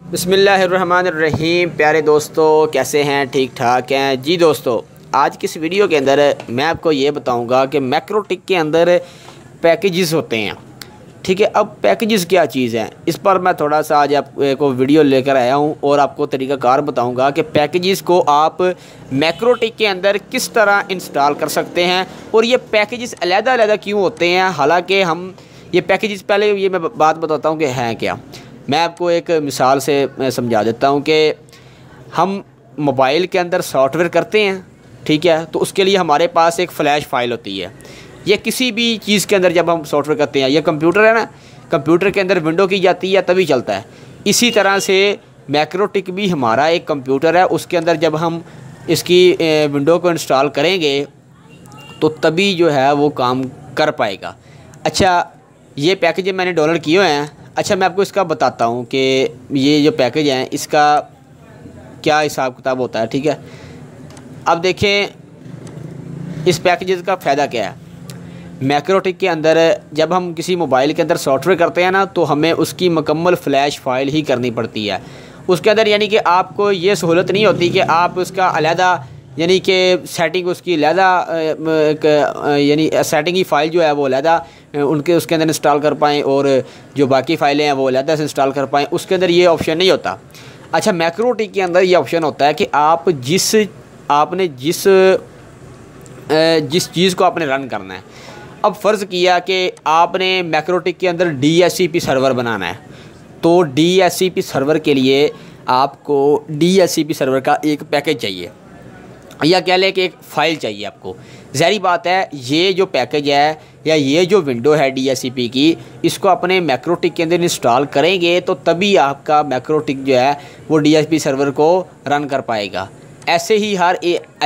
बिस्मिल्लाहिर्रहमानिर्रहीम। प्यारे दोस्तों, कैसे हैं? ठीक ठाक हैं जी। दोस्तों, आज की इस वीडियो के अंदर मैं आपको ये बताऊंगा कि मैक्रोटिक के अंदर पैकेजेस होते हैं। ठीक है, अब पैकेजेस क्या चीज़ है, इस पर मैं थोड़ा सा आज आपको वीडियो लेकर आया हूं और आपको तरीक़ाकार बताऊंगा कि पैकेजेस को आप मैक्रोटिक के अंदर किस तरह इंस्टॉल कर सकते हैं और ये पैकेजेस अलग-अलग क्यों होते हैं। हालांकि हम ये पैकेजेस, पहले ये मैं बात बताता हूँ कि हैं क्या। मैं आपको एक मिसाल से समझा देता हूँ कि हम मोबाइल के अंदर सॉफ्टवेयर करते हैं, ठीक है, तो उसके लिए हमारे पास एक फ़्लैश फ़ाइल होती है। ये किसी भी चीज़ के अंदर जब हम सॉफ्टवेयर करते हैं, ये कंप्यूटर है ना, कंप्यूटर के अंदर विंडो की जाती है तभी चलता है। इसी तरह से मैक्रोटिक भी हमारा एक कंप्यूटर है, उसके अंदर जब हम इसकी विंडो को इंस्टॉल करेंगे तो तभी जो है वो काम कर पाएगा। अच्छा, ये पैकेज मैंने डाउनलोड किए हुए हैं। अच्छा, मैं आपको इसका बताता हूँ कि ये जो पैकेज है इसका क्या हिसाब किताब होता है। ठीक है, अब देखें इस पैकेज का फ़ायदा क्या है। मैक्रोटिक के अंदर जब हम किसी मोबाइल के अंदर सॉफ्टवेयर करते हैं ना, तो हमें उसकी मुकम्मल फ़्लैश फ़ाइल ही करनी पड़ती है उसके अंदर। यानी कि आपको ये सहूलत नहीं होती कि आप उसका अलहदा, यानी कि सेटिंग उसकी अलहदा, यानी सेटिंग की फ़ाइल जो है वो अलहदा उनके उसके अंदर इंस्टॉल कर पाएँ और जो बाकी फ़ाइलें हैं वो अलहदा से इंस्टॉल कर पाएँ। उसके अंदर ये ऑप्शन नहीं होता। अच्छा, मैक्रोटिक के अंदर ये ऑप्शन होता है कि आप जिस चीज़ को आपने रन करना है। अब फ़र्ज़ किया कि आपने मैक्रोटिक के अंदर DHCP सर्वर बनाना है, तो DHCP सर्वर के लिए आपको DHCP सर्वर का एक पैकेज चाहिए, या कह लें कि एक फ़ाइल चाहिए आपको। ज़ाहिर बात है, ये जो पैकेज है या ये जो विंडो है DHCP की, इसको अपने मैक्रोटिक के अंदर इंस्टॉल करेंगे तो तभी आपका मैक्रोटिक जो है वो DHCP सर्वर को रन कर पाएगा। ऐसे ही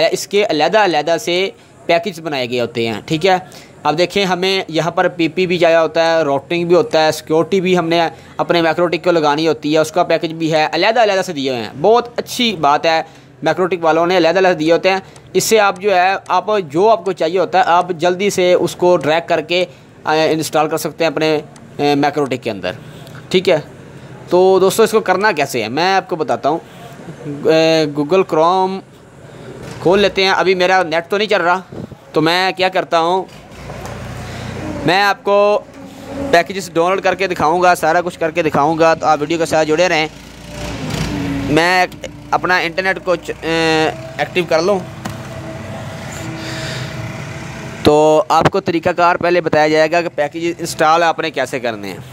इसके अलग-अलग से पैकेज बनाए गए होते हैं। ठीक है, अब देखें, हमें यहाँ पर PP भी चाहिए होता है, राउटिंग भी होता है, सिक्योरिटी भी हमने अपने मैक्रोटिक को लगानी होती है, उसका पैकेज भी है, अलग-अलग से दिए हुए हैं। बहुत अच्छी बात है, मैक्रोटिक वालों ने अलग-अलग दिए होते हैं। इससे आप जो है जो आपको चाहिए होता है आप जल्दी से उसको ड्रैग करके इंस्टॉल कर सकते हैं अपने मैक्रोटिक के अंदर। ठीक है, तो दोस्तों इसको करना कैसे है मैं आपको बताता हूँ। गूगल क्रोम खोल लेते हैं। अभी मेरा नेट तो नहीं चल रहा, तो मैं क्या करता हूँ, मैं आपको पैकेजेस डाउनलोड करके दिखाऊंगा, सारा कुछ करके दिखाऊंगा, तो आप वीडियो के साथ जुड़े रहें। मैं अपना इंटरनेट को एक्टिव कर लूँ तो आपको तरीक़ाकार पहले बताया जाएगा कि पैकेज इंस्टॉल आपने कैसे करने हैं।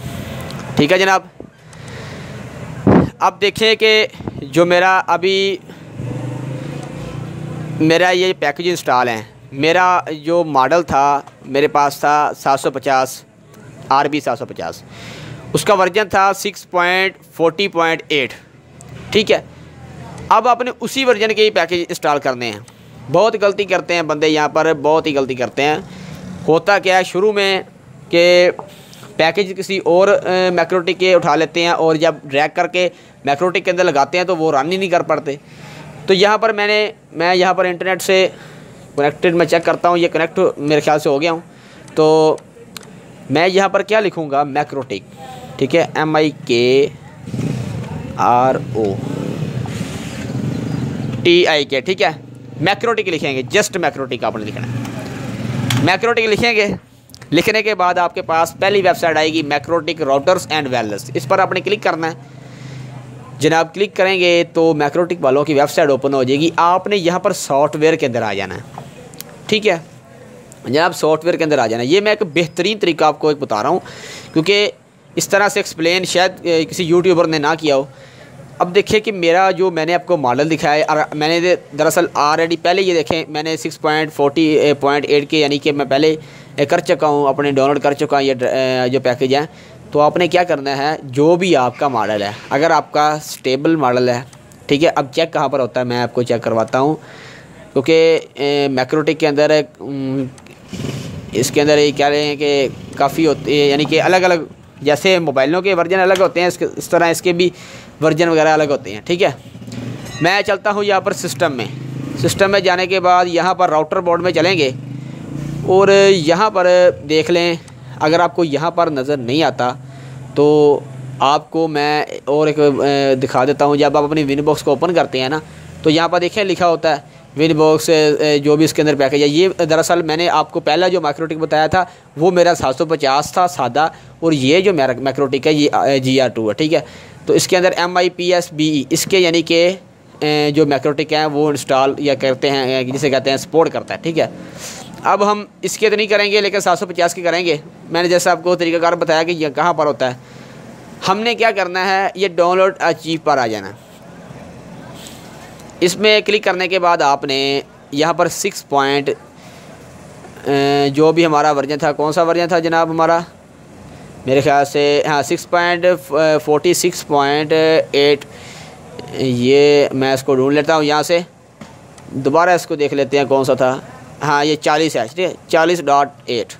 ठीक है जनाब, अब देखें कि जो मेरा ये पैकेज इंस्टॉल है, मेरा जो मॉडल था मेरे पास था 750 RB 750, उसका वर्जन था 6.40.8। ठीक है, अब आपने उसी वर्जन के ही पैकेज इंस्टॉल करने हैं। बहुत गलती करते हैं बंदे यहाँ पर, बहुत ही गलती करते हैं। होता क्या है, शुरू में कि पैकेज किसी और मैक्रोटिक के उठा लेते हैं और जब ड्रैग करके मैक्रोटिक के अंदर लगाते हैं तो वो रन ही नहीं कर पाते। तो यहाँ पर मैं यहाँ पर इंटरनेट से कनेक्टेड मैं चेक करता हूँ, ये कनेक्ट मेरे ख्याल से हो गया हूँ। तो मैं यहाँ पर क्या लिखूँगा, मैक्रोटिक। ठीक है, MIKROTIK। ठीक है, मैक्रोटिक लिखेंगे, जस्ट मैक्रोटिक आपने लिखना है। मैक्रोटिक लिखेंगे, लिखने के बाद आपके पास पहली वेबसाइट आएगी मैक्रोटिक राउटर्स एंड वायरलेस। इस पर आपने क्लिक करना है जनाब। क्लिक करेंगे तो मैक्रोटिक वालों की वेबसाइट ओपन हो जाएगी। आपने यहाँ पर सॉफ्टवेयर के अंदर आ जाना है। ठीक है जनाब, सॉफ्टवेयर के अंदर आ जाना है। ये मैं एक बेहतरीन तरीका आपको एक बता रहा हूँ, क्योंकि इस तरह से एक्सप्लेन शायद किसी यूट्यूबर ने ना किया हो। अब देखिए कि मेरा जो मैंने आपको मॉडल दिखाया है, और मैंने दरअसल ऑलरेडी पहले ये देखें, मैंने 6.40.8 के यानी कि मैं पहले कर चुका हूँ, अपने डाउनलोड कर चुका हूँ ये जो पैकेज है। तो आपने क्या करना है, जो भी आपका मॉडल है, अगर आपका स्टेबल मॉडल है, ठीक है। अब चेक कहाँ पर होता है मैं आपको चेक करवाता हूँ, क्योंकि मैक्रोटिक के अंदर इसके अंदर ये क्या रहे हैं कि काफ़ी होती है, यानी कि अलग अलग, जैसे मोबाइलों के वर्जन अलग होते हैं, इस तरह इसके भी वर्जन वगैरह अलग होते हैं। ठीक है, मैं चलता हूँ यहाँ पर सिस्टम में जाने के बाद यहाँ पर राउटर बोर्ड में चलेंगे और यहाँ पर देख लें। अगर आपको यहाँ पर नज़र नहीं आता तो आपको मैं और एक दिखा देता हूँ। जब आप अपनी विनबॉक्स को ओपन करते हैं ना, तो यहाँ पर देखिए लिखा होता है विनबॉक्स जो भी इसके अंदर पैकेज है। ये दरअसल मैंने आपको पहला जो मैक्रोटिक बताया था वो मेरा 750 था सादा, और ये जो मेरा मैक्रोटिक है ये GR2 है, ठीक है। तो इसके अंदर MIPS-BE इसके यानी कि जो मैक्रोटिक हैं वो इंस्टॉल या करते हैं, जिसे कहते हैं सपोर्ट करता है, ठीक है। अब हम इसके तो नहीं करेंगे, लेकिन 750 के करेंगे। मैंने जैसा आपको तरीकाकार बताया कि ये कहाँ पर होता है। हमने क्या करना है, ये डाउनलोड अचीव पर आ जाना। इसमें क्लिक करने के बाद आपने यहाँ पर 6 पॉइंट जो भी हमारा वर्जन था, कौन सा वर्जन था जनाब हमारा, मेरे ख्याल से हाँ 6.46.8, ये मैं इसको ढूंढ लेता हूँ यहाँ से, दोबारा इसको देख लेते हैं कौन सा था। हाँ ये 40 है, ठीक है 40.8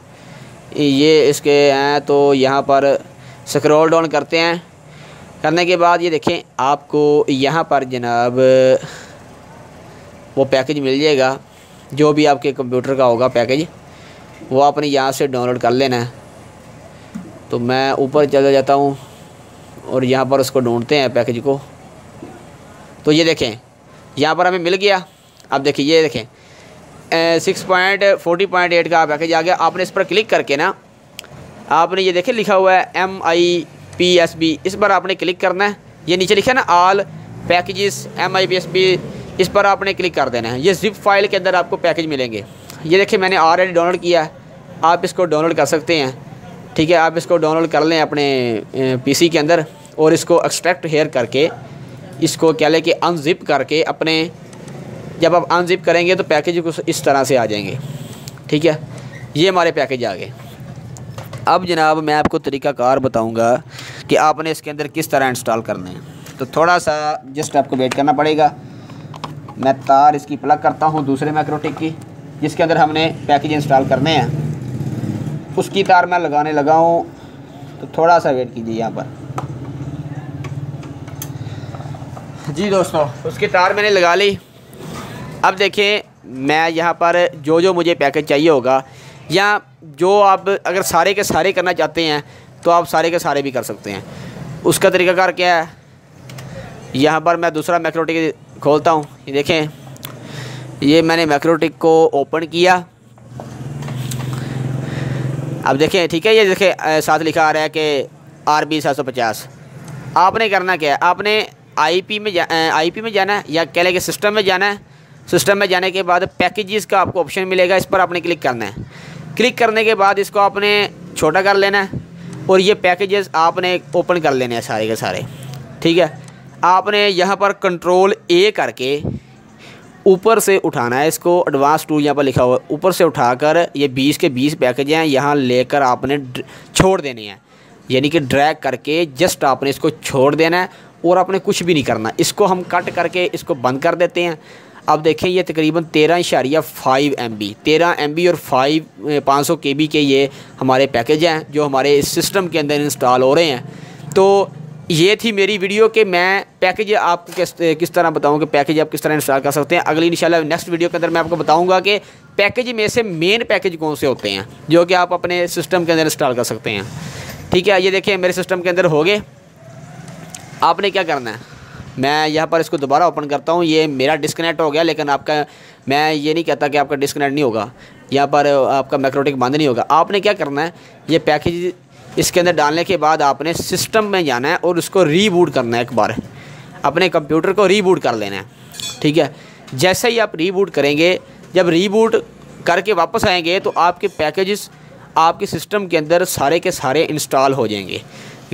ये इसके हैं। तो यहाँ पर स्क्रॉल डाउन करते हैं, करने के बाद ये देखें आपको यहाँ पर जनाब वो पैकेज मिल जाएगा, जो भी आपके कंप्यूटर का होगा पैकेज, वो आपने यहाँ से डाउनलोड कर लेना है। तो मैं ऊपर चला जाता हूँ और यहाँ पर उसको ढूंढते हैं पैकेज को। तो ये देखें यहाँ पर हमें मिल गया। अब देखिए ये देखें 6.40.8 का पैकेज आ गया। आपने इस पर क्लिक करके ना, आपने ये देखें लिखा हुआ है MIPS-BE, इस पर आपने क्लिक करना है। ये नीचे लिखा है ना ऑल पैकेजेस MIPS-BE, इस पर आपने क्लिक कर देना है। ये जिप फाइल के अंदर आपको पैकेज मिलेंगे। ये देखिए मैंने ऑलरेडी डाउनलोड किया है, आप इसको डाउनलोड कर सकते हैं, ठीक है। आप इसको डाउनलोड कर लें अपने PC के अंदर, और इसको एक्सट्रैक्ट हेयर करके इसको क्या लें कि अनजिप करके अपने, जब आप अनजिप करेंगे तो पैकेज कुछ इस तरह से आ जाएंगे, ठीक है। ये हमारे पैकेज आ गए। अब जनाब मैं आपको तरीक़ाकार बताऊंगा कि आपने इसके अंदर किस तरह इंस्टॉल करने हैं। तो थोड़ा सा जस्ट आपको वेट करना पड़ेगा। मैं तार इसकी प्लग करता हूँ दूसरे मैक्रोटिक की, जिसके अंदर हमने पैकेज इंस्टॉल करने हैं, उसकी तार मैं लगाने लगा हूँ। तो थोड़ा सा वेट कीजिए यहाँ पर। जी दोस्तों, उसकी तार मैंने लगा ली। अब देखें मैं यहाँ पर जो मुझे पैकेज चाहिए होगा, या जो आप अगर सारे के सारे करना चाहते हैं तो आप सारे के सारे भी कर सकते हैं। उसका तरीकाकार क्या है, यहाँ पर मैं दूसरा मैक्रोटिक खोलता हूँ। ये देखें ये मैंने मैक्रोटिक को ओपन किया। अब देखें, ठीक है, ये देखें साथ लिखा आ रहा है कि RB 750। आपने करना क्या है, आपने IP में जाना है, या कह लें कि सिस्टम में जाना है। सिस्टम में जाने के बाद पैकेजेस का आपको ऑप्शन मिलेगा, इस पर आपने क्लिक करना है। क्लिक करने के बाद इसको आपने छोटा कर लेना है, और ये पैकेजेस आपने ओपन कर लेने हैं सारे के सारे, ठीक है। आपने यहाँ पर कंट्रोल A करके ऊपर से उठाना है इसको। एडवांस टूल यहाँ पर लिखा हुआ है, ऊपर से उठाकर ये 20 के 20 पैकेज हैं, यहाँ लेकर आपने छोड़ देने हैं, यानी कि ड्रैग करके जस्ट आपने इसको छोड़ देना है, और आपने कुछ भी नहीं करना। इसको हम कट करके इसको बंद कर देते हैं। अब देखें ये तकरीबन 13.5 MB, 13 MB और 500 KB के ये हमारे पैकेज हैं जो हमारे इस सिस्टम के अंदर इंस्टॉल हो रहे हैं। तो ये थी मेरी वीडियो कि मैं पैकेज आपको किस तरह बताऊं कि पैकेज आप किस तरह इंस्टॉल कर सकते हैं। अगली इंशाल्लाह नेक्स्ट वीडियो के अंदर मैं आपको बताऊंगा कि पैकेज में से मेन पैकेज कौन से होते हैं जो कि आप अपने सिस्टम के अंदर इंस्टॉल कर सकते हैं, ठीक है। ये देखिए मेरे सिस्टम के अंदर हो गए। आपने क्या करना है, मैं यहाँ पर इसको दोबारा ओपन करता हूँ। ये मेरा डिस्कनेक्ट हो गया, लेकिन आपका, मैं ये नहीं कहता कि आपका डिस्कनेक्ट नहीं होगा, यहाँ पर आपका मैक्रोटिक बंद नहीं होगा। आपने क्या करना है, ये पैकेज इसके अंदर डालने के बाद आपने सिस्टम में जाना है और उसको रीबूट करना है। एक बार अपने कंप्यूटर को रीबूट कर लेना है, ठीक है। जैसे ही आप रीबूट करेंगे, जब रीबूट करके वापस आएंगे तो आपके पैकेजेस आपके सिस्टम के अंदर सारे के सारे इंस्टॉल हो जाएंगे।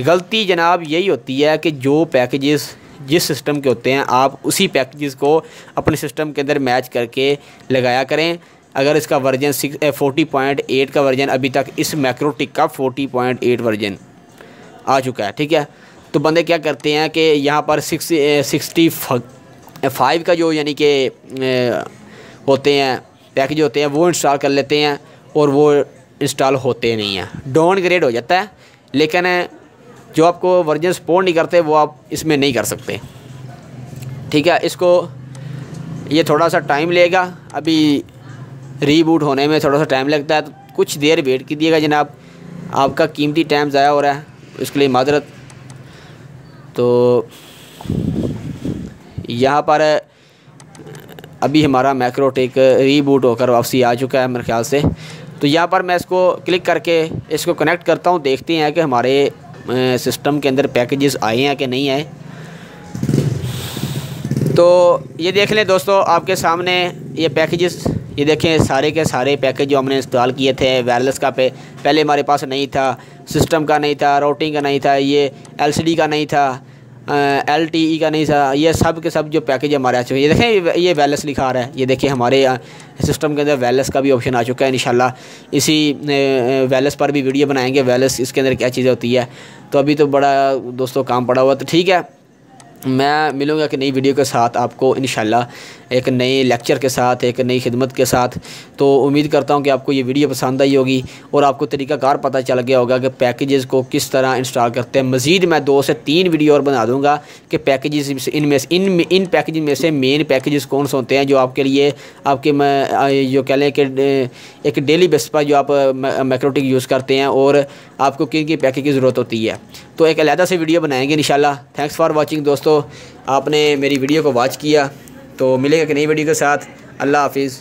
गलती जनाब यही होती है कि जो पैकेजेस जिस सिस्टम के होते हैं आप उसी पैकेजेस को अपने सिस्टम के अंदर मैच करके लगाया करें। अगर इसका वर्जन 40.8 का वर्जन अभी तक इस मैक्रोटिक का 40.8 वर्जन आ चुका है, ठीक है। तो बंदे क्या करते हैं कि यहाँ पर 65 का जो यानी कि होते हैं पैकेज होते हैं वो इंस्टॉल कर लेते हैं, और वो इंस्टॉल होते नहीं हैं, डाउनग्रेड हो जाता है। लेकिन जो आपको वर्जन सपोर्ट नहीं करते वो आप इसमें नहीं कर सकते, ठीक है। इसको ये थोड़ा सा टाइम लेगा, अभी रीबूट होने में थोड़ा सा टाइम लगता है, तो कुछ देर वेट कीजिएगा जनाब। आपका कीमती टाइम ज़ाया हो रहा है, इसके लिए माजरत। तो यहाँ पर अभी हमारा मैक्रोटिक रीबूट होकर वापसी आ चुका है मेरे ख्याल से। तो यहाँ पर मैं इसको क्लिक करके इसको कनेक्ट करता हूँ, देखते हैं कि हमारे सिस्टम के अंदर पैकेजेस आए हैं कि नहीं आए। तो ये देख लें दोस्तों, आपके सामने ये पैकेजेस, ये देखें सारे के सारे पैकेज जो हमने इंस्टॉल किए थे वायरलेस का पहले हमारे पास नहीं था, सिस्टम का नहीं था, राउटिंग का नहीं था, ये LCD का नहीं था, LTE का नहीं था, ये सब के सब जो पैकेज हमारे आ चुके हैं। ये देखें ये वायरलेस लिखा आ रहा है, ये देखिए हमारे सिस्टम के अंदर वायरलेस का भी ऑप्शन आ चुका है। इंशाल्लाह इसी वायरलेस पर भी वीडियो बनाएंगे, वायरलेस इसके अंदर क्या चीज़ होती है। तो अभी तो बड़ा दोस्तों काम पड़ा हुआ, तो ठीक है, मैं मिलूँगा कि नई वीडियो के साथ आपको इंशाल्लाह, एक नए लेक्चर के साथ, एक नई खिदमत के साथ। तो उम्मीद करता हूँ कि आपको ये वीडियो पसंद आई होगी और आपको तरीक़ाकार पता चल गया होगा कि पैकेजेस को किस तरह इंस्टॉल करते हैं। मज़ीद मैं 2 से 3 वीडियो और बना दूँगा कि पैकेजेस इन पैकेज में से मेन पैकेजेस कौन से होते हैं जो आपके लिए, आपके जो कह लें कि एक डेली बेस पर जो आप मैक्रोटिक यूज़ करते हैं और आपको किन किन पैकेज की ज़रूरत होती है। तो एक अलहदा से वीडियो बनाएंगे इंशाल्लाह। थैंक्स फॉर वाचिंग दोस्तों, आपने मेरी वीडियो को वॉच किया। तो मिलेगा कि नई वीडियो के साथ। अल्लाह हाफिज़।